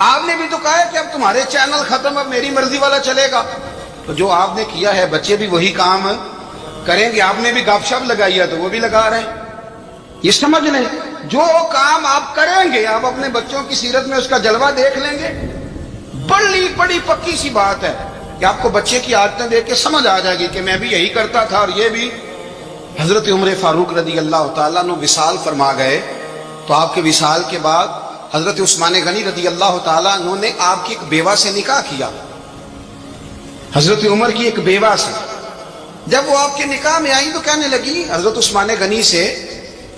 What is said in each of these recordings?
آپ نے بھی تو کہا ہے کہ اب تمہارے چینل ختم, اب میری مرضی والا چلے گا. تو جو آپ نے کیا ہے بچے بھی وہی کام کریں گے. آپ نے بھی گپ شپ لگائی ہے تو وہ بھی لگا رہے ہیں. یہ سمجھ لیں, جو کام آپ کریں گے آپ اپنے بچوں کی سیرت میں اس کا جلوہ دیکھ لیں گے. بڑی پکی سی بات ہے کہ آپ کو بچے کی عادتیں دیکھ کے سمجھ آ جائے گی کہ میں بھی یہی کرتا تھا. اور یہ بھی حضرت عمر فاروق رضی اللہ تعالیٰ عنہ وصال فرما گئے تو آپ کے وصال کے بعد حضرت عثمان غنی رضی اللہ تعالیٰ عنہ نے آپ کی ایک بیوہ سے نکاح کیا, حضرت عمر کی ایک بیوہ سے. جب وہ آپ کے نکاح میں آئی تو کہنے لگی حضرت عثمان غنی سے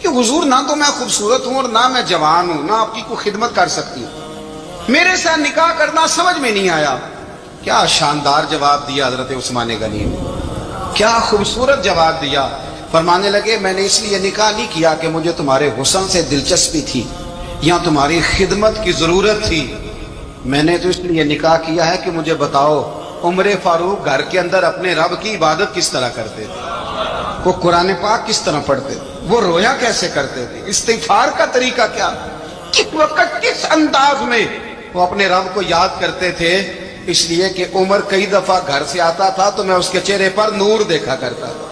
کہ حضور نہ تو میں خوبصورت ہوں اور نہ میں جوان ہوں, نہ آپ کی کوئی خدمت کر سکتی ہوں, میرے ساتھ نکاح کرنا سمجھ میں نہیں آیا. کیا شاندار جواب دیا حضرت عثمان غنی نے, کیا خوبصورت جواب دیا. فرمانے لگے میں نے اس لیے نکاح نہیں کیا کہ مجھے تمہارے حسن سے دلچسپی تھی یا تمہاری خدمت کی ضرورت تھی, میں نے تو اس لیے نکاح کیا ہے کہ مجھے بتاؤ عمر فاروق گھر کے اندر اپنے رب کی عبادت کس طرح کرتے تھے, وہ قرآن پاک کس طرح پڑھتے تھے, وہ رویا کیسے کرتے تھے, استغفار کا طریقہ کیا, کس وقت کس انداز میں وہ اپنے رب کو یاد کرتے تھے. اس لیے کہ عمر کئی دفعہ گھر سے آتا تھا تو میں اس کے چہرے پر نور دیکھا کرتا تھا,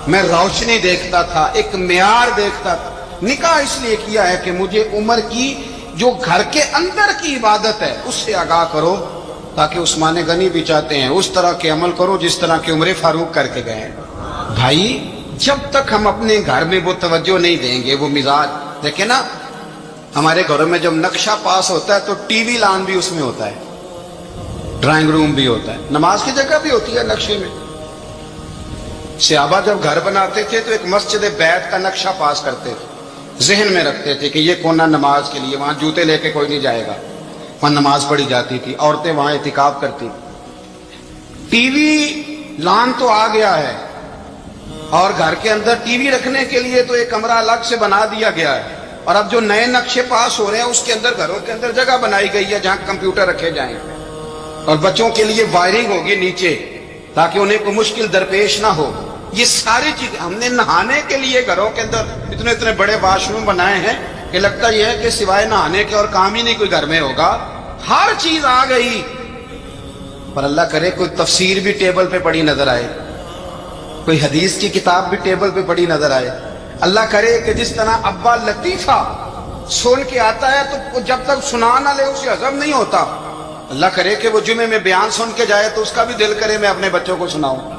میں روشنی دیکھتا تھا, ایک معیار دیکھتا تھا. نکاح اس لیے کیا ہے کہ مجھے عمر کی جو گھر کے اندر کی عبادت ہے اس سے آگاہ کرو, تاکہ عثمان غنی بھی چاہتے ہیں اس طرح کے عمل کرو جس طرح کے عمر فاروق کر کے گئے. بھائی جب تک ہم اپنے گھر میں وہ توجہ نہیں دیں گے, وہ مزاج دیکھیں نا, ہمارے گھروں میں جب نقشہ پاس ہوتا ہے تو ٹی وی لان بھی اس میں ہوتا ہے, ڈرائنگ روم بھی ہوتا ہے, نماز کی جگہ بھی ہوتی ہے نقشے میں. صحابہ جب گھر بناتے تھے تو ایک مسجد بیت کا نقشہ پاس کرتے تھے, ذہن میں رکھتے تھے کہ یہ کونا نماز کے لیے, وہاں جوتے لے کے کوئی نہیں جائے گا, وہاں نماز پڑھی جاتی تھی, عورتیں وہاں اعتکاف کرتی. ٹی وی لان تو آ گیا ہے اور گھر کے اندر ٹی وی رکھنے کے لیے تو ایک کمرہ الگ سے بنا دیا گیا ہے, اور اب جو نئے نقشے پاس ہو رہے ہیں اس کے اندر گھروں کے اندر جگہ بنائی گئی ہے جہاں کمپیوٹر رکھے جائیں, اور بچوں کے لیے وائرنگ ہوگی نیچے تاکہ انہیں کوئی مشکل درپیش نہ ہو. یہ ساری چیزیں ہم نے نہانے کے لیے گھروں کے اندر اتنے بڑے واش روم بنائے ہیں کہ لگتا یہ ہے کہ سوائے نہانے کے اور کام ہی نہیں کوئی گھر میں ہوگا. ہر چیز آ گئی, پر اللہ کرے کوئی تفسیر بھی ٹیبل پہ پڑی نظر آئے, کوئی حدیث کی کتاب بھی ٹیبل پہ پڑی نظر آئے. اللہ کرے کہ جس طرح ابا لطیفہ سن کے آتا ہے تو جب تک سنا نہ لے اسے ہضم نہیں ہوتا. اللہ کرے کہ وہ جمعے میں بیان سن کے جائے تو اس کا بھی دل کرے میں اپنے بچوں کو سناؤں.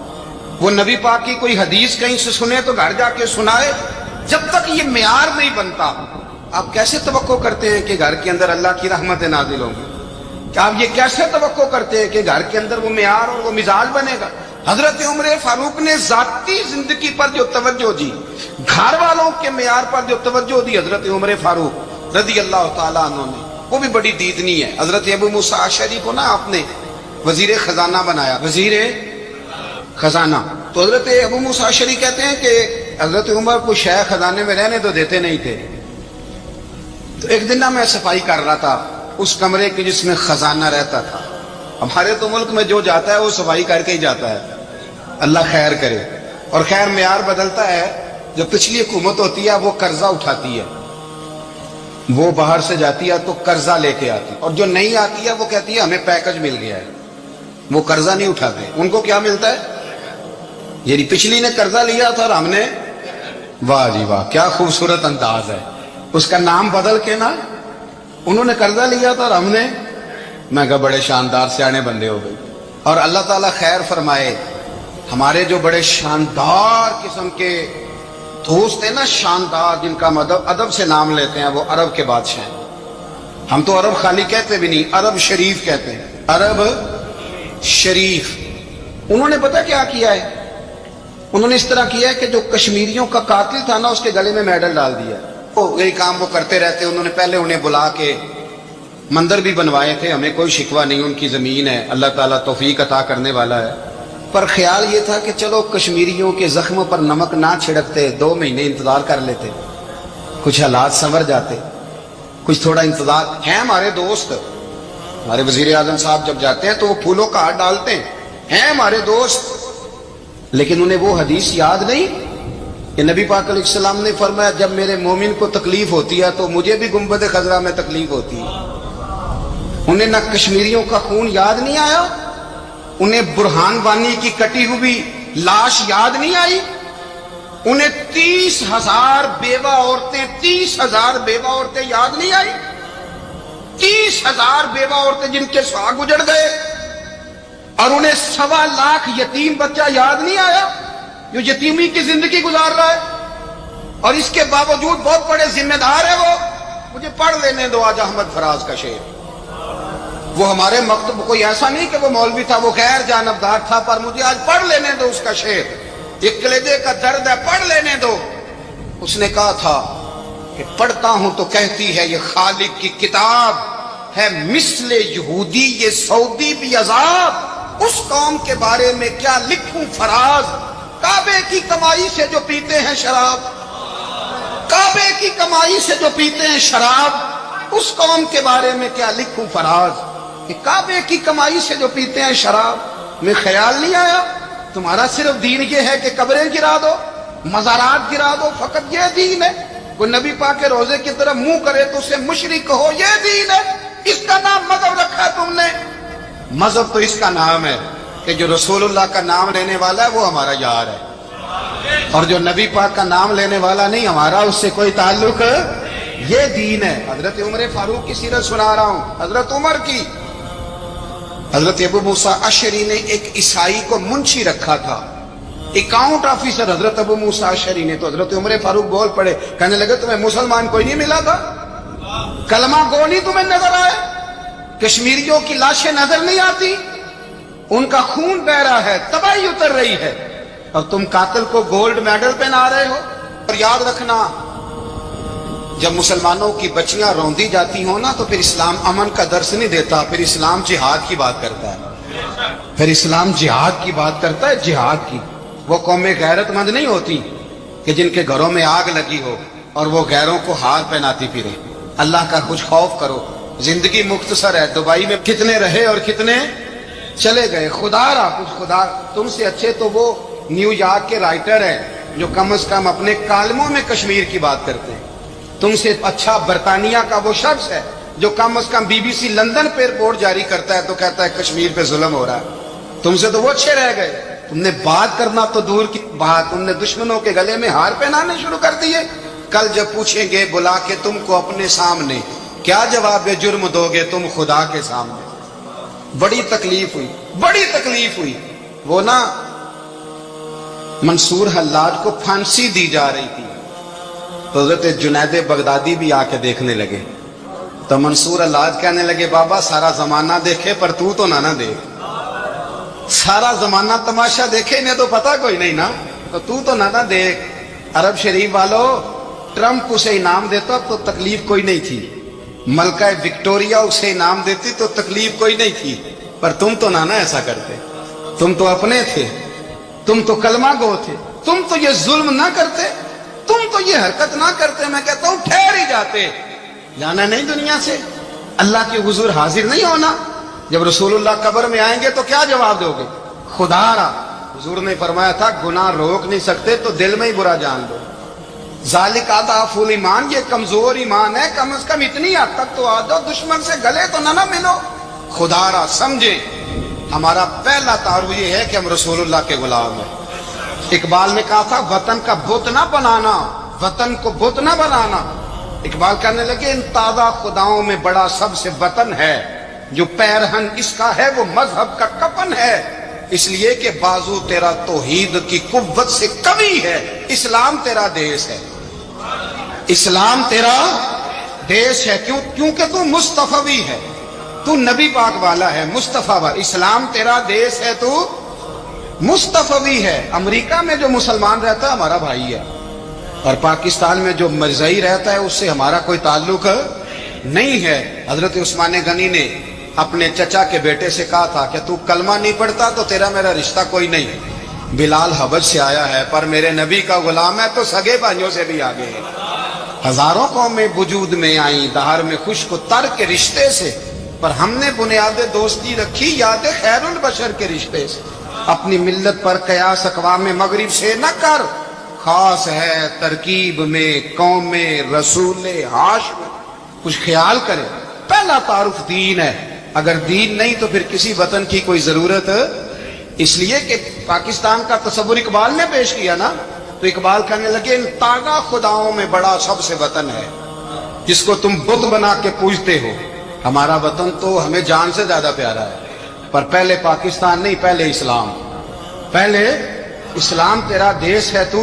وہ نبی پاک کی کوئی حدیث کہیں سے سنے تو گھر جا کے سنائے. جب تک یہ معیار نہیں بنتا آپ کیسے توقع کرتے ہیں کہ گھر کے اندر اللہ کی رحمتیں نازل ہوں گی؟ کیا آپ یہ کیسے توقع کرتے ہیں کہ گھر کے اندر وہ معیار اور وہ مزاج بنے گا؟ حضرت عمر فاروق نے ذاتی زندگی پر جو توجہ دی, گھر والوں کے معیار پر جو توجہ دی حضرت عمر فاروق رضی اللہ تعالیٰ عنہ نے, وہ بھی بڑی دیدنی ہے. حضرت ابو موسیٰ اشعری کو نا آپ نے وزیر خزانہ بنایا, وزیر خزانہ. تو حضرت ابو موسیٰ اشعری کہتے ہیں کہ حضرت عمر کو شیخ خزانے میں رہنے تو دیتے نہیں تھے. تو ایک دن نا میں صفائی کر رہا تھا اس کمرے کی جس میں خزانہ رہتا تھا. ہمارے تو ملک میں جو جاتا ہے وہ صفائی کر کے ہی جاتا ہے, اللہ خیر کرے. اور خیر معیار بدلتا ہے, جو پچھلی حکومت ہوتی ہے وہ قرضہ اٹھاتی ہے, وہ باہر سے جاتی ہے تو قرضہ لے کے آتی, اور جو نہیں آتی ہے وہ کہتی ہے ہمیں پیکج مل گیا ہے. وہ قرضہ نہیں اٹھاتے, ان کو کیا ملتا ہے؟ یعنی پچھلی نے قرضہ لیا تھا اور ہم نے, واہ جی واہ کیا خوبصورت انداز ہے. اس کا نام بدل کے نا, انہوں نے قرضہ لیا تھا اور ہم نے, میں کہا بڑے شاندار سیانے بندے ہو گئے. اور اللہ تعالیٰ خیر فرمائے, ہمارے جو بڑے شاندار قسم کے دوست ہیں نا, شاندار, جن کا ادب سے نام لیتے ہیں, وہ عرب کے بادشاہ ہیں. ہم تو عرب خالی کہتے بھی نہیں, عرب شریف کہتے ہیں, عرب شریف. انہوں نے پتہ کیا کیا ہے؟ انہوں نے اس طرح کیا ہے کہ جو کشمیریوں کا قاتل تھا نا اس کے گلے میں میڈل ڈال دیا. یہی کام وہ کرتے رہتے. انہوں نے پہلے انہیں بلا کے مندر بھی بنوائے تھے, ہمیں کوئی شکوہ نہیں, ان کی زمین ہے, اللہ تعالیٰ توفیق عطا کرنے والا ہے. پر خیال یہ تھا کہ چلو کشمیریوں کے زخموں پر نمک نہ چھڑکتے, 2 مہینے انتظار کر لیتے, کچھ حالات سنور جاتے, کچھ تھوڑا انتظار. ہیں ہمارے دوست, ہمارے وزیر اعظم صاحب جب جاتے ہیں تو وہ پھولوں کا ہاتھ ڈالتے ہیں ہمارے دوست, لیکن انہیں وہ حدیث یاد نہیں کہ نبی پاک علیہ السلام نے فرمایا جب میرے مومن کو تکلیف ہوتی ہے تو مجھے بھی گنبد خضرا میں تکلیف ہوتی ہے۔ انہیں نہ کشمیریوں کا خون یاد نہیں آیا، انہیں برہان وانی کی کٹی ہوئی لاش یاد نہیں آئی، انہیں 30,000 بیوہ عورتیں یاد نہیں آئی، 30,000 بیوہ عورتیں جن کے سواگ اجڑ گئے، اور انہیں 1.25 لاکھ یتیم بچہ یاد نہیں آیا جو یتیمی کی زندگی گزار رہا ہے، اور اس کے باوجود بہت بڑے ذمہ دار ہے وہ۔ مجھے پڑھ لینے دو آج احمد فراز کا شعر، وہ ہمارے مکتب کوئی ایسا نہیں کہ وہ مولوی تھا، وہ غیر جانبدار تھا، پر مجھے آج پڑھ لینے دو اس کا شعر، ایک کلیجے کا درد ہے، پڑھ لینے دو۔ اس نے کہا تھا کہ پڑھتا ہوں تو کہتی ہے یہ خالق کی کتاب ہے، مثل یہودی یہ سعودی بھی عذاب، اس قوم کے بارے میں کیا لکھوں فراز، کعبے کی کمائی سے جو پیتے ہیں شراب، کعبے کی کمائی سے جو پیتے ہیں شراب، اس قوم کے بارے میں کیا لکھوں فراز، کہ کعبے کی کمائی سے جو پیتے ہیں شراب۔ میں خیال نہیں آیا تمہارا صرف دین یہ ہے کہ قبریں گرا دو، مزارات گرا دو، فقط یہ دین ہے؟ کوئی نبی پاک کے روزے کی طرف منہ کرے تو اسے مشرک کہو، یہ دین ہے؟ اس کا نام مذہب رکھا تم نے؟ مذہب تو اس کا نام ہے کہ جو رسول اللہ کا نام لینے والا ہے وہ ہمارا یار ہے، اور جو نبی پاک کا نام لینے والا نہیں ہمارا اس سے کوئی تعلق، یہ دین ہے۔ حضرت عمر فاروق کی سیرت سنا رہا ہوں، حضرت عمر کی۔ حضرت ابو موسیٰ اشعری نے ایک عیسائی کو منشی رکھا تھا، اکاؤنٹ آفیسر حضرت ابو موسیٰ اشعری نے۔ تو حضرت عمر فاروق بول پڑے، کہنے لگے تمہیں مسلمان کوئی نہیں ملا تھا؟ کلمہ گو نہیں تمہیں نظر آئے؟ کشمیریوں کی لاشیں نظر نہیں آتی؟ ان کا خون بہ رہا ہے، تباہی اتر رہی ہے، اور تم قاتل کو گولڈ میڈل پہنا رہے ہو۔ اور یاد رکھنا، جب مسلمانوں کی بچیاں روندی جاتی ہوں نا تو پھر اسلام امن کا درس نہیں دیتا، پھر اسلام جہاد کی بات کرتا ہے، پھر اسلام جہاد کی بات کرتا ہے، جہاد کی۔ وہ قومیں غیرت مند نہیں ہوتی کہ جن کے گھروں میں آگ لگی ہو اور وہ غیروں کو ہار پہناتی پھرے۔ اللہ کا کچھ خوف کرو، زندگی مختصر ہے، دبئی میں کتنے رہے اور کتنے چلے گئے۔ خدا را کچھ، خدا تم سے اچھے تو وہ نیو یارک کے رائٹر ہیں جو کم از کم اپنے کالموں میں کشمیر کی بات کرتے ہیں، تم سے اچھا برطانیہ کا وہ شخص ہے جو کم از کم BBC لندن پہ رپورٹ جاری کرتا ہے تو کہتا ہے کشمیر پہ ظلم ہو رہا ہے، تم سے تو وہ اچھے رہ گئے۔ تم نے بات کرنا تو دور کی بات، تم نے دشمنوں کے گلے میں ہار پہنانے شروع کر دیے۔ کل جب پوچھیں گے بلا کے تم کو اپنے سامنے، کیا جواب جرم دو گے تم خدا کے سامنے؟ بڑی تکلیف ہوئی، بڑی تکلیف ہوئی۔ وہ نا منصور حلاج کو پھانسی دی جا رہی تھی تو حضرت جنید بغدادی بھی آ کے دیکھنے لگے، تو منصور حلاج کہنے لگے بابا سارا زمانہ دیکھے پر تو نہ دیکھ، سارا زمانہ تماشا دیکھے انہیں تو پتہ کوئی نہیں نا، تو نہ دیکھ۔ عرب شریف والو، ٹرمپ اسے انعام دیتا تو تکلیف کوئی نہیں تھی، ملکہ وکٹوریا اسے انعام دیتی تو تکلیف کوئی نہیں تھی، پر تم تو نہ ایسا کرتے، تم تو اپنے تھے، تم تو کلمہ گو تھے، تم تو یہ ظلم نہ کرتے، تم تو یہ حرکت نہ کرتے۔ میں کہتا ہوں ٹھہر ہی جاتے، جانا نہیں دنیا سے، اللہ کے حضور حاضر نہیں ہونا۔ جب رسول اللہ قبر میں آئیں گے تو کیا جواب دو گے؟ خدا را، حضور نے فرمایا تھا گناہ روک نہیں سکتے تو دل میں ہی برا جان دو۔ ذالک اضعف الایمان، یہ کمزور ایمان ہے، کم از کم اتنی حد تک تو آ جاؤ، دشمن سے گلے تو نہ ملو۔ خدا را سمجھے، ہمارا پہلا تعارف یہ ہے کہ ہم رسول اللہ کے غلام ہیں۔ اقبال نے کہا تھا وطن کا بت نہ بنانا، وطن کو بت نہ بنانا۔ اقبال کہنے لگے ان تازہ خداؤں میں بڑا سب سے وطن ہے، جو پیرہن اس کا ہے وہ مذہب کا کفن ہے، اس لیے کہ بازو تیرا توحید کی قوت سے قوی ہے، اسلام تیرا دیس ہے، اسلام تیرا دیس ہے، کیونکہ تو مصطفی ہے، تو نبی پاک والا ہے، مصطفیٰ والا، اسلام تیرا دیس ہے، تو مصطفی ہے۔ امریکہ میں جو مسلمان رہتا ہے ہمارا بھائی ہے، اور پاکستان میں جو مرزائی رہتا ہے اس سے ہمارا کوئی تعلق نہیں ہے۔ حضرت عثمان غنی نے اپنے چچا کے بیٹے سے کہا تھا کہ تو کلمہ نہیں پڑھتا تو تیرا میرا رشتہ کوئی نہیں۔ بلال حبش سے آیا ہے پر میرے نبی کا غلام ہے تو سگے بھائیوں سے بھی آگے ہے۔ ہزاروں قومیں وجود میں آئیں دہر میں خوش کو تر کے رشتے سے، پر ہم نے بنیاد دوستی رکھی یاد خیر البشر کے رشتے سے۔ اپنی ملت پر قیاس اقوام مغرب سے نہ کر، خاص ہے ترکیب میں قوم رسول ہاشم. کچھ خیال کرے. پہلا تعارف دین ہے. اگر دین نہیں تو پھر کسی وطن کی کوئی ضرورت. اس لیے کہ پاکستان کا تصور اقبال نے پیش کیا نا, تو اقبال کہنے لگے ان تاغا خداؤں میں بڑا سب سے وطن ہے جس کو تم بت بنا کے پوجتے ہو. ہمارا وطن تو ہمیں جان سے زیادہ پیارا ہے, پر پہلے پاکستان نہیں, پہلے اسلام. پہلے اسلام تیرا دیش ہے, تو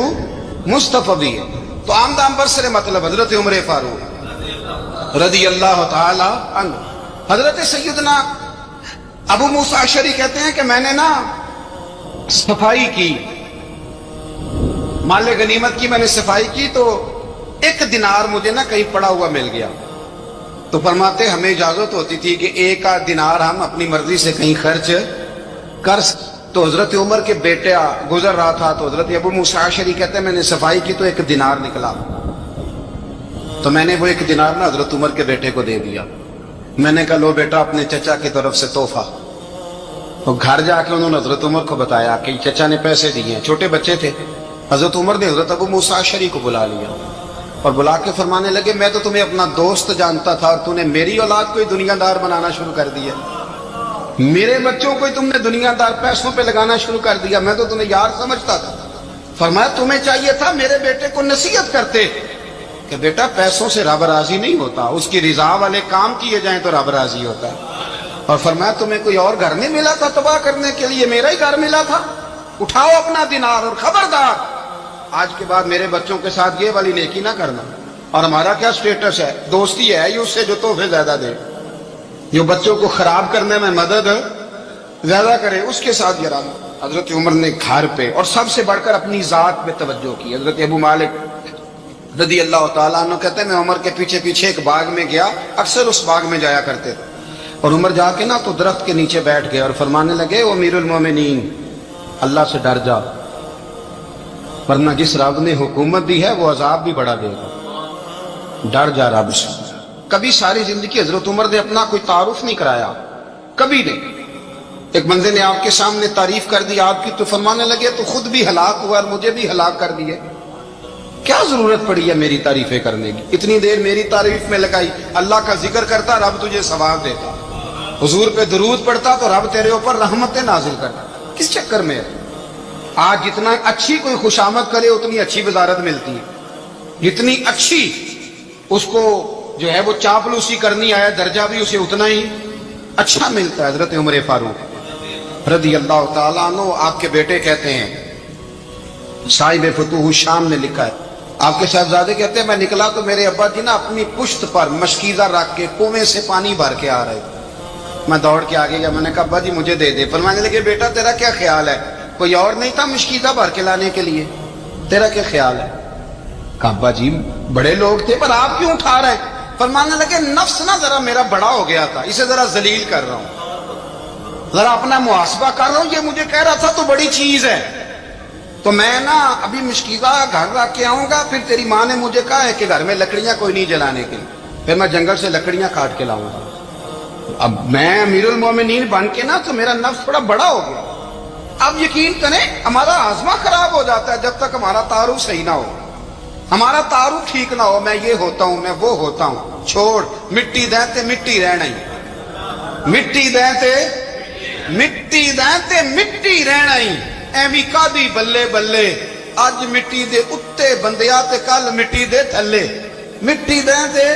مصطفی ہے. تو آمدام برسر مطلب حضرت عمر فاروق رضی اللہ تعالی عنہ. حضرت سیدنا ابو موسیٰ اشعری کہتے ہیں کہ میں نے نا صفائی کی, مال غنیمت کی میں نے صفائی کی, تو ایک دینار مجھے نا کہیں پڑا ہوا مل گیا. تو فرماتے ہمیں اجازت ہوتی تھی کہ ایک آدھ دینار ہم اپنی مرضی سے کہیں خرچ کر. تو حضرت عمر کے بیٹے گزر رہا تھا, تو حضرت ابو موسیٰ اشعری کہتے ہیں میں نے صفائی کی تو ایک دینار نکلا, تو میں نے وہ ایک دینار نا حضرت عمر کے بیٹے کو دے دیا. میں نے کہا لو بیٹا اپنے چچا کی طرف سے تحفہ. تو گھر جا کے انہوں نے حضرت عمر کو بتایا کہ چچا نے پیسے دیے ہیں. چھوٹے بچے تھے. حضرت عمر نے حضرت ابو موسیٰ اشعری کو بلا لیا اور بلا کے فرمانے لگے میں تو تمہیں اپنا دوست جانتا تھا اور تو نے میری اولاد کو ہی دنیا دار بنانا شروع کر دیا. میرے بچوں کو ہی تم نے دنیا دار پیسوں پہ لگانا شروع کر دیا. میں تو تمہیں یار سمجھتا تھا. فرمایا تمہیں چاہیے تھا میرے بیٹے کو نصیحت کرتے کہ بیٹا پیسوں سے رب راضی نہیں ہوتا, اس کی رضا والے کام کیے جائیں تو رب راضی ہوتا ہے. اور فرمایا تمہیں کوئی اور گھر نہیں ملا تھا تباہ کرنے کے لیے, میرا ہی گھر ملا تھا. اٹھاؤ اپنا دینار اور خبردار آج کے بعد میرے بچوں کے ساتھ یہ والی نیکی نہ کرنا. اور ہمارا کیا سٹیٹس ہے, دوستی ہے اس سے جو تحفے زیادہ دے, جو بچوں کو خراب کرنے میں مدد زیادہ کرے, اس کے ساتھ یہ رہا. حضرت عمر نے گھر پہ اور سب سے بڑھ کر اپنی ذات پہ توجہ کی. حضرت ابو مالک رضی اللہ تعالیٰ عنہ کہتے ہیں میں عمر کے پیچھے پیچھے ایک باغ میں گیا, اکثر اس باغ میں جایا کرتے تھے. اور عمر جا کے نا تو درخت کے نیچے بیٹھ گئے اور فرمانے لگے وہ امیر المومنین اللہ سے ڈر جا, ورنہ جس رب نے حکومت دی ہے وہ عذاب بھی بڑھا دے گا. ڈر جا رب سے. کبھی ساری زندگی حضرت عمر نے اپنا کوئی تعارف نہیں کرایا, کبھی نہیں. ایک بندے نے آپ کے سامنے تعریف کر دی آپ کی, تو فرمانے لگے تو خود بھی ہلاک ہوا اور مجھے بھی ہلاک کر دیے. کیا ضرورت پڑی ہے میری تعریفیں کرنے کی, اتنی دیر میری تعریف میں لگائی. اللہ کا ذکر کرتا رب تجھے ثواب دیتا, حضور پہ درود پڑھتا تو رب تیرے اوپر رحمتیں نازل کرتا. کس چکر میں ہے؟ آج جتنا اچھی کوئی خوشامد کرے اتنی اچھی وزارت ملتی ہے, جتنی اچھی اس کو جو ہے وہ چاپلوسی کرنی آیا درجہ بھی اسے اتنا ہی اچھا ملتا ہے. حضرت عمر فاروق رضی اللہ تعالیٰ عنہ آپ کے بیٹے کہتے ہیں, صاحب فتوح الشام نے لکھا ہے, آپ کے صاحبزادے کہتے ہیں میں نکلا تو میرے ابا جی نا اپنی پشت پر مشکیزہ رکھ کے کنویں سے پانی بھر کے آ رہے تھے. میں دوڑ کے آگے گیا, میں نے کہا ابا جی مجھے دے دے. فرمانے لگے بیٹا تیرا کیا خیال ہے, کوئی اور نہیں تھا مشکیزہ بھر کے لانے کے لیے, تیرا کیا خیال ہے؟ کہا ابا جی بڑے لوگ تھے پر آپ کیوں اٹھا رہے ہیں؟ فرمانے لگے نفس نا ذرا میرا بڑا ہو گیا تھا, اسے ذرا ذلیل کر رہا ہوں, ذرا اپنا محاسبہ کر رہا ہوں. یہ مجھے کہہ رہا تھا تو بڑی چیز ہے, تو میں نا ابھی مشکیزہ گھر رکھ کے آؤں گا, پھر تیری ماں نے مجھے کہا ہے کہ گھر میں لکڑیاں کوئی نہیں جلانے کے لیے, پھر میں جنگل سے لکڑیاں کاٹ کے لاؤں گا. اب میں امیر المومنین بن کے نا تو میرا نفس تھوڑا بڑا ہو گیا. اب یقین کریں ہمارا ہاضمہ خراب ہو جاتا ہے جب تک ہمارا تعارف صحیح نہ ہو, ہمارا تعارف ٹھیک نہ ہو. میں یہ ہوتا ہوں, میں وہ ہوتا ہوں, چھوڑ مٹی دہتے مٹی رہنا ہی, مٹی دہتے مٹی دہتے مٹی رہنا ہی. ایویں کادی بلے بلے اج مٹی دے اتے بندیا تے کل مٹی دے تھلے, مٹی دہتے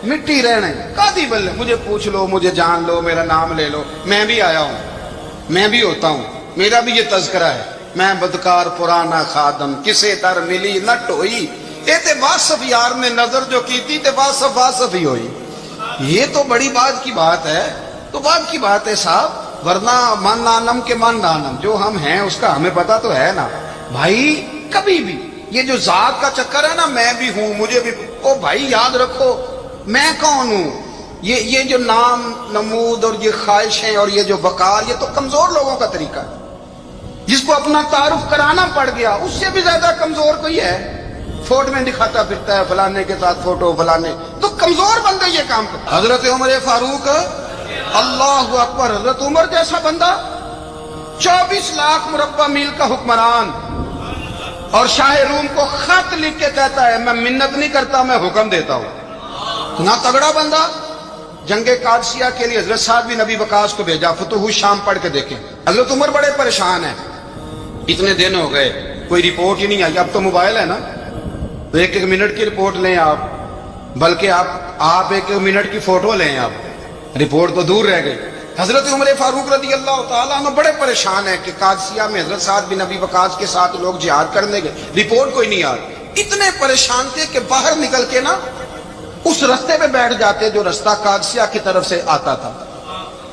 مٹی رہنا ہی. کادی بلے مجھے پوچھ لو, مجھے جان لو, میرا نام لے لو, میں بھی آیا ہوں, میں بھی ہوتا ہوں, میرا بھی یہ تذکرہ ہے. میں بدکار پرانا خادم کسے در ملی نہ ٹوئی, اے تے واصف یار نے نظر جو کی تھی تے واصف واصف ہی ہوئی. یہ تو بڑی بات کی بات ہے, تو بات کی بات ہے صاحب, ورنہ من نانم کے من نانم, جو ہم ہیں اس کا ہمیں پتا تو ہے نا بھائی. کبھی بھی یہ جو ذات کا چکر ہے نا, میں بھی ہوں مجھے بھی, او بھائی یاد رکھو میں کون ہوں. یہ جو نام نمود اور یہ خواہشیں اور یہ جو وقار, یہ تو کمزور لوگوں کا طریقہ ہے. جس کو اپنا تعارف کرانا پڑ گیا اس سے بھی زیادہ کمزور کوئی ہے. فوٹو میں دکھاتا پھرتا ہے فلانے کے ساتھ فوٹو فلانے, تو کمزور بندہ یہ کام کرتا. حضرت عمر فاروق اللہ اکبر, حضرت عمر جیسا بندہ 24 لاکھ مربع میل کا حکمران, اور شاہ روم کو خط لکھ کے کہتا ہے میں منت نہیں کرتا میں حکم دیتا ہوں. نہ تگڑا بندہ. جنگ قادسیہ کے لیے حضرت سعد بن ابی وقاص کو بھیجا. فتوح شام پڑھ کے دیکھیں. حضرت عمر بڑے پریشان ہیں, اتنے دن ہو گئے کوئی رپورٹ ہی نہیں آئی. اب تو موبائل ہے نا, تو ایک ایک منٹ کی رپورٹ لیں آپ, بلکہ آپ ایک ایک منٹ کی فوٹو لیں. آپ رپورٹ تو دور رہ گئی. حضرت عمر فاروق رضی اللہ تعالیٰ عنہ بڑے پریشان ہیں کہ قادسیہ میں حضرت سعد بن ابی وقاص کے ساتھ لوگ جہاد کرنے گئے, رپورٹ کوئی نہیں آ رہی. اتنے پریشان تھے کہ باہر نکل کے نا اس رستے پہ بیٹھ جاتے جو رستہ قادسیہ کی طرف سے آتا تھا.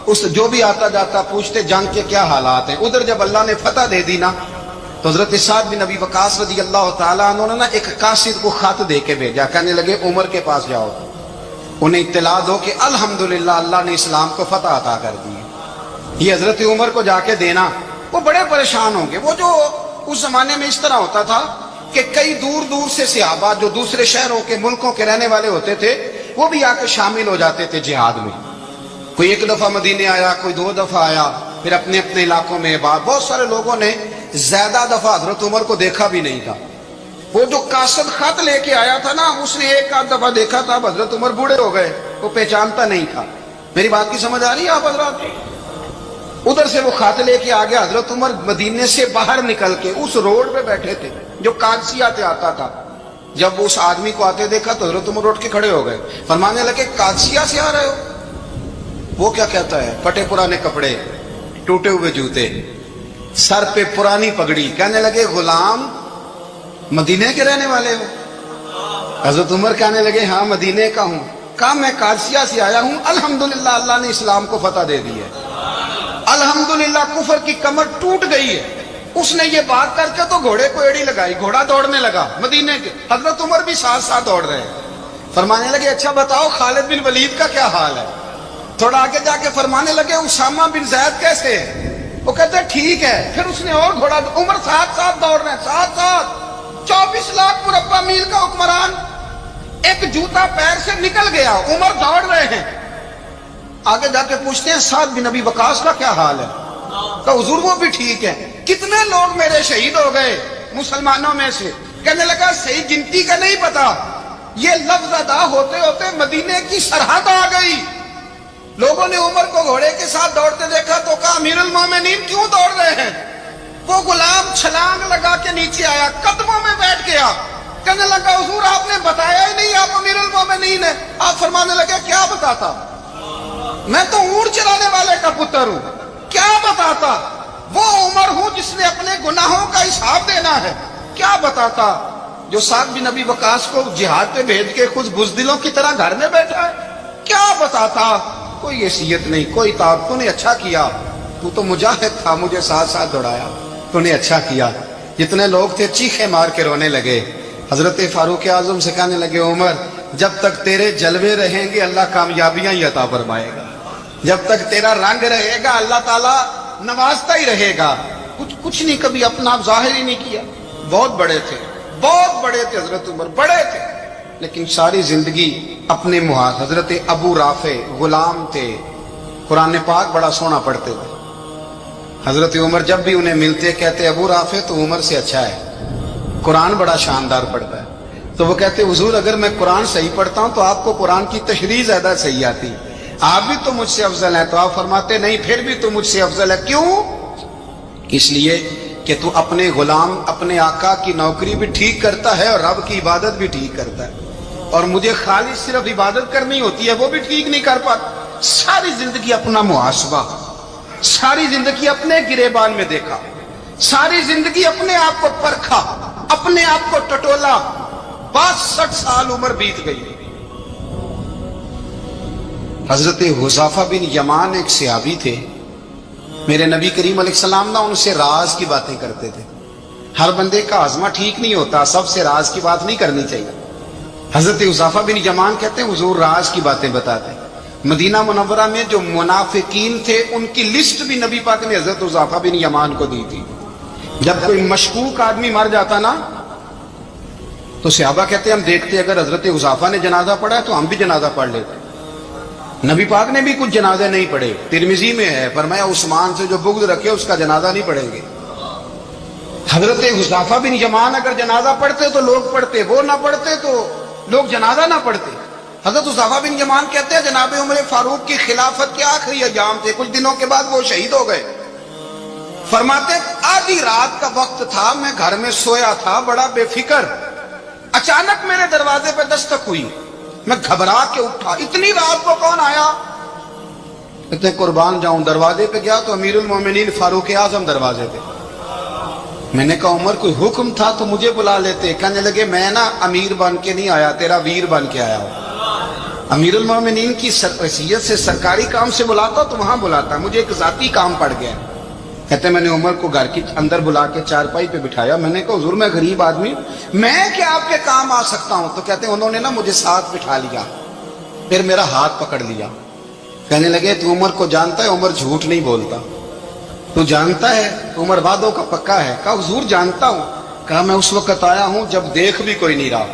اس جو بھی آتا جاتا پوچھتے جنگ کے کیا حالات ہیں. ادھر جب اللہ نے فتح دے دی نا تو حضرت سعد بن ابی وقاص رضی اللہ تعالیٰ عنہ نے نا ایک قاصد کو خط دے کے بھیجا. کہنے لگے عمر کے پاس جاؤ, انہیں اطلاع دو کہ الحمدللہ اللہ نے اسلام کو فتح عطا کر دی. یہ حضرت عمر کو جا کے دینا. وہ بڑے پریشان ہوں گے. وہ جو اس زمانے میں اس طرح ہوتا تھا کہ کئی دور دور سے صحابہ جو دوسرے شہروں کے ملکوں کے رہنے والے ہوتے تھے وہ بھی آ کے شامل ہو جاتے تھے جہاد میں. کوئی ایک دفعہ مدینے آیا, کوئی 2 دفعہ آیا, پھر اپنے اپنے علاقوں میں. بہت سارے لوگوں نے زیادہ دفعہ حضرت عمر کو دیکھا بھی نہیں تھا. وہ جو قاصد خط لے کے آیا تھا نا اس نے ایک آدھ دفعہ دیکھا تھا. حضرت عمر بوڑھے ہو گئے, وہ پہچانتا نہیں تھا. میری بات کی سمجھ آ رہی ہے آپ حضرات؟ ادھر سے وہ خط لے کے آ گیا. حضرت عمر مدینے سے باہر نکل کے اس روڈ پہ بیٹھے تھے جو قادسیہ سے آتا تھا. جب اس آدمی کو آتے دیکھا تو حضرت عمر اٹھ کے کھڑے ہو گئے, فرمانے لگے قادسیہ سے آ رہے ہو؟ وہ کیا کہتا ہے؟ پھٹے پرانے کپڑے, ٹوٹے ہوئے جوتے, سر پہ پرانی پگڑی. کہنے لگے غلام مدینے کے رہنے والے ہو؟ حضرت عمر کہنے لگے ہاں مدینے کا ہوں. کہا میں قادسیہ سے آیا ہوں, الحمدللہ اللہ نے اسلام کو فتح دے دی ہے, الحمدللہ کفر کی کمر ٹوٹ گئی ہے. اس نے یہ بات کر کے تو گھوڑے کو ایڑی لگائی, گھوڑا دوڑنے لگا مدینے کے. حضرت عمر بھی ساتھ ساتھ دوڑ رہے ہیں. فرمانے لگے اچھا بتاؤ خالد بن ولید کا کیا حال ہے؟ تھوڑا آگے جا کے فرمانے لگے اسامہ بن زید کیسے ہے؟ وہ کہتے ہیں ٹھیک ہے. پھر اس نے اور گھوڑا. عمر ساتھ ساتھ دوڑ رہے ہیں, ساتھ ساتھ. 24 لاکھ مربع میل کا حکمران, ایک جوتا پیر سے نکل گیا, عمر دوڑ رہے ہیں. آگے جا کے پوچھتے ہیں سعد بن ابی وقاص کا کیا حال ہے؟ تو حضور وہ بھی ٹھیک ہے. کتنے لوگ میرے شہید ہو گئے مسلمانوں میں سے؟ کہنے لگا صحیح گنتی کا نہیں پتا. یہ لفظ ادا ہوتے ہوتے مدینے کی سرحد آ گئی. لوگوں نے عمر کو گھوڑے کے ساتھ دوڑتے دیکھا تو کہا امیر المومنین کیوں دوڑ رہے ہیں؟ وہ غلام چھلانگ لگا کے نیچے آیا, قدموں میں بیٹھ گیا. کہنے لگا حضور آپ نے بتایا ہی نہیں آپ امیر المومنین ہیں. آپ فرمانے لگے کیا بتاتا؟ میں تو اونٹ چلانے والے کا پتر ہوں, کیا بتاتا؟ وہ عمر ہوں جس نے اپنے گناہوں کا حساب دینا ہے. کیا بتاتا؟ جو سعد بن ابی وقاص کو جہاد پہ بھیج کے خود بزدلوں کی طرح گھر میں بیٹھا ہے. کیا بتاتا؟ کوئی حیثیت نہیں, کوئی طاقت. تو نے اچھا کیا, تو تو مجاہد تھا, مجھے ساتھ ساتھ دوڑایا, تو نے اچھا کیا. جتنے لوگ تھے چیخے مار کے رونے لگے. حضرت فاروق اعظم سے کہنے لگے عمر جب تک تیرے جلوے رہیں گے اللہ کامیابیاں ہی عطا فرمائے گا, جب تک تیرا رنگ رہے گا اللہ تعالیٰ نوازتا ہی رہے گا. کچھ نہیں کبھی اپنا ظاہر ہی نہیں کیا. بہت بڑے تھے, بہت بڑے تھے حضرت عمر, بڑے تھے, لیکن ساری زندگی اپنے محاذ. حضرت ابو رافع غلام تھے, قرآن پاک بڑا سونا پڑھتے تھے. حضرت عمر جب بھی انہیں ملتے کہتے ابو رافع تو عمر سے اچھا ہے, قرآن بڑا شاندار پڑھتا ہے. تو وہ کہتے حضور اگر میں قرآن صحیح پڑھتا ہوں تو آپ کو قرآن کی تشریح زیادہ صحیح آتی, آپ بھی تو مجھ سے افضل ہیں. تو آپ فرماتے نہیں پھر بھی تو مجھ سے افضل ہے. کیوں؟ اس لیے کہ تو اپنے غلام اپنے آقا کی نوکری بھی ٹھیک کرتا ہے اور رب کی عبادت بھی ٹھیک کرتا ہے, اور مجھے خالص صرف عبادت کرنی ہوتی ہے وہ بھی ٹھیک نہیں کر پاتا. ساری زندگی اپنا محاسبہ, ساری زندگی اپنے گریبان میں دیکھا, ساری زندگی اپنے آپ کو پرکھا, اپنے آپ کو ٹٹولا. 62 سال عمر بیت گئی. حضرت حذیفہ بن یمان ایک صحابی تھے, میرے نبی کریم علیہ السلام نا ان سے راز کی باتیں کرتے تھے. ہر بندے کا ہاضمہ ٹھیک نہیں ہوتا, سب سے راز کی بات نہیں کرنی چاہیے. حضرت حذیفہ بن یمان کہتے ہیں حضور راز کی باتیں بتاتے ہیں. مدینہ منورہ میں جو منافقین تھے ان کی لسٹ بھی نبی پاک نے حضرت حذیفہ بن یمان کو دی تھی. جب کوئی مشکوک آدمی مر جاتا نا تو صحابہ کہتے ہیں ہم دیکھتے اگر حضرت حذیفہ نے جنازہ پڑھا ہے تو ہم بھی جنازہ پڑھ لیتے. نبی پاک نے بھی کچھ جنازے نہیں پڑھے, ترمذی میں ہے, فرمایا عثمان سے جو بغض رکھے اس کا جنازہ نہیں پڑھیں گے. حضرت حذیفہ بن یمان اگر جنازہ پڑھتے تو لوگ پڑھتے، وہ نہ پڑھتے تو لوگ جنازہ نہ پڑھتے۔ حضرت حذیفہ بن یمان کہتے ہیں جناب عمر فاروق کی خلافت کے آخری ایام تھے، کچھ دنوں کے بعد وہ شہید ہو گئے۔ فرماتے آدھی رات کا وقت تھا، میں گھر میں سویا تھا بڑا بے فکر، اچانک میرے دروازے پہ دستک ہوئی، میں گھبرا کے اٹھا، اتنی رات کو کون آیا؟ کہتے قربان جاؤں، دروازے پہ گیا تو امیر المومنین فاروق اعظم دروازے پہ۔ میں نے کہا عمر کوئی حکم تھا تو مجھے بلا لیتے۔ کہنے لگے میں نا امیر بن کے نہیں آیا، تیرا ویر بن کے آیا ہوں۔ امیر المومنین کی حیثیت سے سرکاری کام سے بلاتا تو وہاں بلاتا، مجھے ایک ذاتی کام پڑ گیا۔ کہتے میں نے عمر کو گھر کی اندر بلا کے چارپائی پہ بٹھایا، میں نے کہا حضور میں غریب آدمی ہوں، میں کیا آپ کے کام آ سکتا ہوں؟ تو کہتے انہوں نے نا مجھے ساتھ بٹھا لیا، پھر میرا ہاتھ پکڑ لیا، کہنے لگے تو عمر کو جانتا ہے؟ عمر جھوٹ نہیں بولتا، تو جانتا ہے عمر وعدوں کا پکا ہے؟ کہا حضور جانتا ہوں۔ کہا میں اس وقت آیا ہوں جب دیکھ بھی کوئی نہیں رہا۔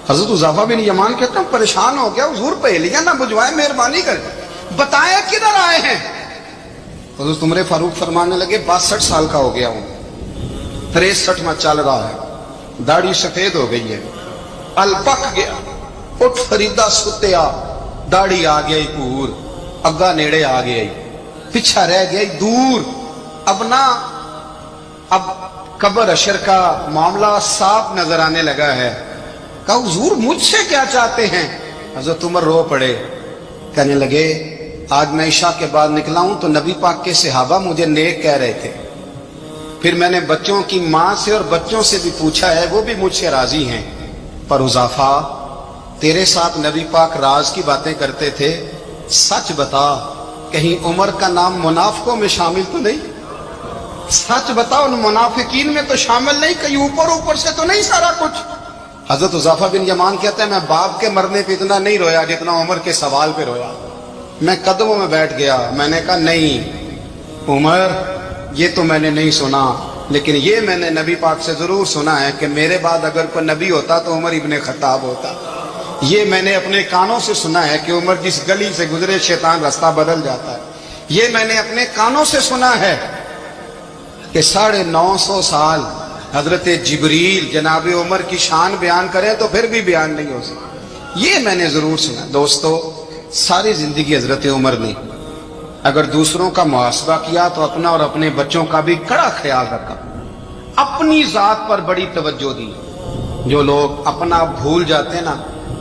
حضرت حذیفہ بن یمان کہتے ہیں پریشان ہو گیا، حضور پہلیاں نہ بجھوائے، مہربانی کر بتائیں کدھر آئے ہیں؟ حضرت عمر فاروق فرمانے لگے 62 سال کا ہو گیا ہوں، 63 میں چل رہا ہے، داڑھی سفید ہو گئی ہے، الپک گیا، اٹھ فریدہ ستیا، داڑھی آ گئی پور، اگا نیڑے آ گئی، پیچھا رہ گئی دور، اب قبر اشر کا معاملہ صاف نظر آنے لگا ہے۔ کہا حضور مجھ سے کیا چاہتے ہیں؟ حضرت عمر رو پڑے، کہنے لگے آج میں عشاء کے بعد نکلا ہوں تو نبی پاک کے صحابہ مجھے نیک کہہ رہے تھے، پھر میں نے بچوں کی ماں سے اور بچوں سے بھی پوچھا ہے، وہ بھی مجھ سے راضی ہیں، پر حذیفہ تیرے ساتھ نبی پاک راز کی باتیں کرتے تھے، سچ بتا کہیں عمر کا نام منافقوں میں شامل تو نہیں؟ سچ بتا ان منافقین میں تو شامل نہیں، کہیں اوپر سے تو نہیں سارا کچھ؟ حضرت حذیفہ بن یمان کہتے ہیں میں باپ کے مرنے پہ اتنا نہیں رویا جتنا عمر کے سوال پہ رویا۔ میں قدموں میں بیٹھ گیا، میں نے کہا نہیں عمر یہ تو میں نے نہیں سنا، لیکن یہ میں نے نبی پاک سے ضرور سنا ہے کہ میرے بعد اگر کوئی نبی ہوتا تو عمر ابن خطاب ہوتا۔ یہ میں نے اپنے کانوں سے سنا ہے کہ عمر جس گلی سے گزرے شیطان رستہ بدل جاتا ہے۔ یہ میں نے اپنے کانوں سے سنا ہے کہ 950 سال حضرت جبریل جناب عمر کی شان بیان کریں تو پھر بھی بیان نہیں ہو سکتا، یہ میں نے ضرور سنا۔ دوستو ساری زندگی حضرت عمر نے اگر دوسروں کا محاسبہ کیا تو اپنا اور اپنے بچوں کا بھی کڑا خیال رکھا، اپنی ذات پر بڑی توجہ دی۔ جو لوگ اپنا بھول جاتے ہیں نا،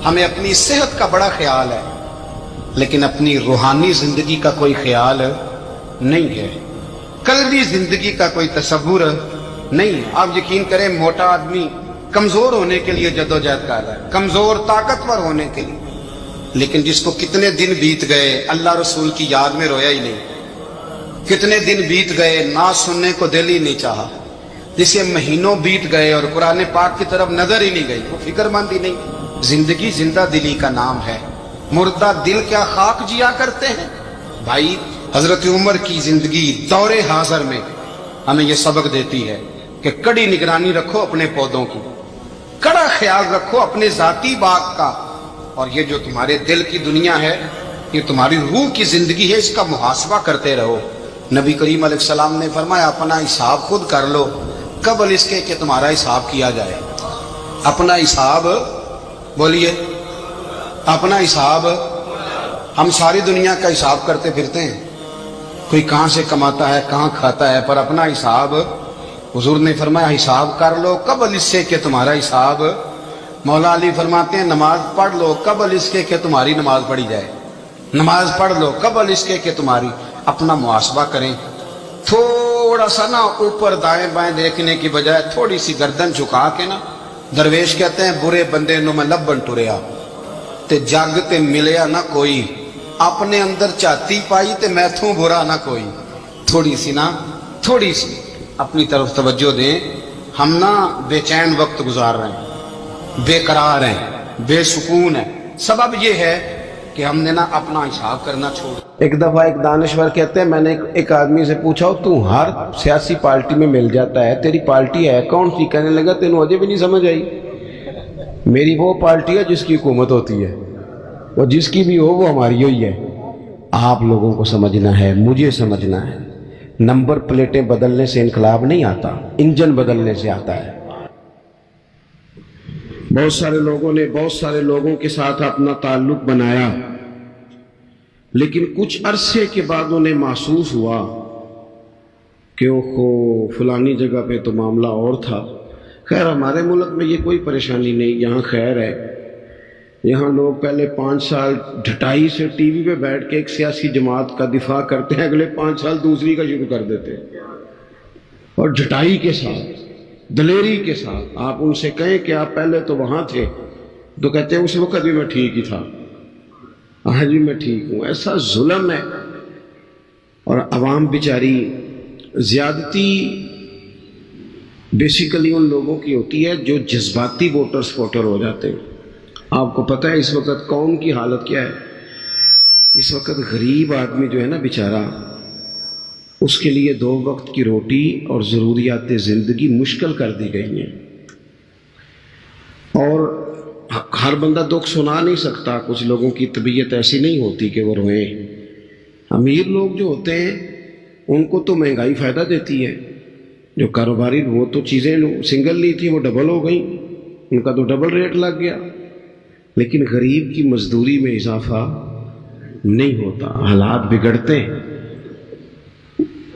ہمیں اپنی صحت کا بڑا خیال ہے لیکن اپنی روحانی زندگی کا کوئی خیال نہیں ہے، قلبی زندگی کا کوئی تصور نہیں۔ آپ یقین کریں موٹا آدمی کمزور ہونے کے لیے جدوجہد کر رہا ہے، کمزور طاقتور ہونے کے لیے، لیکن جس کو کتنے دن بیت گئے اللہ رسول کی یاد میں رویا ہی نہیں، کتنے دن بیت گئے نہ سننے کو دل ہی نہیں چاہا، جسے مہینوں بیت گئے اور قرآن پاک کی طرف نظر ہی نہیں گئی، وہ فکر مند ہی نہیں۔ زندگی زندہ دلی کا نام ہے، مردہ دل کیا خاک جیا کرتے ہیں؟ بھائی حضرت عمر کی زندگی دور حاضر میں ہمیں یہ سبق دیتی ہے کہ کڑی نگرانی رکھو اپنے پودوں کی، کڑا خیال رکھو اپنے ذاتی باغ کا، اور یہ جو تمہارے دل کی دنیا ہے یہ تمہاری روح کی زندگی ہے، اس کا محاسبہ کرتے رہو۔ نبی کریم علیہ السلام نے فرمایا اپنا حساب خود کر لو قبل اس کے کہ تمہارا حساب کیا جائے۔ اپنا حساب بولیے، اپنا حساب۔ ہم ساری دنیا کا حساب کرتے پھرتے ہیں، کوئی کہاں سے کماتا ہے کہاں کھاتا ہے، پر اپنا حساب حضور نے فرمایا حساب کر لو قبل اس سے کہ تمہارا حساب۔ مولا علی فرماتے ہیں نماز پڑھ لو قبل اس کے کہ تمہاری نماز پڑھی جائے، نماز پڑھ لو قبل اس کے کہ تمہاری۔ اپنا محاسبہ کریں، تھوڑا سا نا اوپر دائیں بائیں دیکھنے کی بجائے تھوڑی سی گردن جھکا کے نا، درویش کہتے ہیں برے بندے نو میں لبن ٹریا تے جگ تے ملیا نہ کوئی، اپنے اندر چاتی پائی تے میتھوں برا نہ کوئی۔ تھوڑی سی نا، تھوڑی سی اپنی طرف توجہ دیں۔ ہم نا بے چین وقت گزار رہے ہیں، بے قرار ہیں، بے سکون ہیں، سبب یہ ہے کہ ہم نے نا اپنا حساب کرنا چھوڑ۔ ایک دفعہ ایک دانشور کہتے ہیں میں نے ایک آدمی سے پوچھا تو ہر سیاسی پارٹی میں مل جاتا ہے، تیری پارٹی ہے کون سی؟ کہنے لگا تینوں اجے بھی نہیں سمجھ آئی، میری وہ پارٹی ہے جس کی حکومت ہوتی ہے، وہ جس کی بھی ہو وہ ہماری ہوئی ہے۔ آپ لوگوں کو سمجھنا ہے، مجھے سمجھنا ہے، نمبر پلیٹیں بدلنے سے انقلاب نہیں آتا، انجن بدلنے سے آتا ہے۔ بہت سارے لوگوں نے بہت سارے لوگوں کے ساتھ اپنا تعلق بنایا، لیکن کچھ عرصے کے بعد انہیں محسوس ہوا کہ فلانی جگہ پہ تو معاملہ اور تھا۔ خیر ہمارے ملک میں یہ کوئی پریشانی نہیں، یہاں خیر ہے۔ یہاں لوگ پہلے 5 سال ڈھٹائی سے ٹی وی پہ بیٹھ کے ایک سیاسی جماعت کا دفاع کرتے ہیں، اگلے 5 سال دوسری کا شروع کر دیتے ہیں، اور ڈھٹائی کے ساتھ، دلیری کے ساتھ۔ آپ ان سے کہیں کہ آپ پہلے تو وہاں تھے، تو کہتے ہیں اس وقت بھی میں ٹھیک ہی تھا، آج بھی میں ٹھیک ہوں۔ ایسا ظلم ہے۔ اور عوام بیچاری، زیادتی بیسیکلی ان لوگوں کی ہوتی ہے جو جذباتی ووٹر سپورٹر ہو جاتے ہیں۔ آپ کو پتہ ہے اس وقت قوم کی حالت کیا ہے؟ اس وقت غریب آدمی جو ہے نا بیچارہ، اس کے لیے 2 وقت کی روٹی اور ضروریات زندگی مشکل کر دی گئی ہیں، اور ہر بندہ دکھ سنا نہیں سکتا۔ کچھ لوگوں کی طبیعت ایسی نہیں ہوتی کہ وہ روئیں۔ امیر لوگ جو ہوتے ہیں ان کو تو مہنگائی فائدہ دیتی ہے، جو کاروباری وہ تو چیزیں سنگل لی تھی وہ ڈبل ہو گئیں، ان کا تو ڈبل ریٹ لگ گیا، لیکن غریب کی مزدوری میں اضافہ نہیں ہوتا، حالات بگڑتے ہیں۔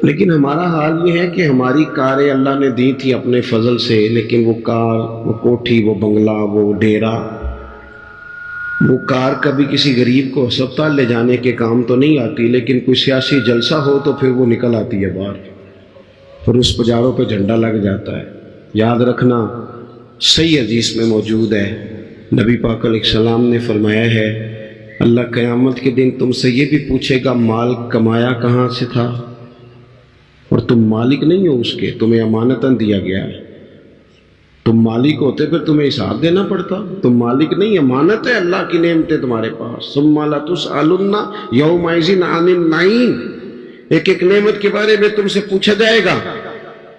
لیکن ہمارا حال یہ ہے کہ ہماری کاریں اللہ نے دی تھی اپنے فضل سے، لیکن وہ کار، وہ کوٹھی، وہ بنگلہ، وہ ڈیرا، وہ کار کبھی کسی غریب کو ہسپتال لے جانے کے کام تو نہیں آتی، لیکن کوئی سیاسی جلسہ ہو تو پھر وہ نکل آتی ہے باہر، پھر اس پجاروں پہ جھنڈا لگ جاتا ہے۔ یاد رکھنا، صحیح حدیث میں موجود ہے، نبی پاک علیہ السلام نے فرمایا ہے، اللہ قیامت کے دن تم سے یہ بھی پوچھے گا مال کمایا کہاں سے تھا، اور تم مالک نہیں ہو اس کے، تمہیں امانتاً دیا گیا ہے۔ تم مالک ہوتے پھر تمہیں حساب دینا پڑتا، تم مالک نہیں، امانت ہے، اللہ کی نعمتیں تمہارے پاس۔ ثم لتسألن یومئذ عن النعیم، ایک ایک نعمت کے بارے میں تم سے پوچھا جائے گا۔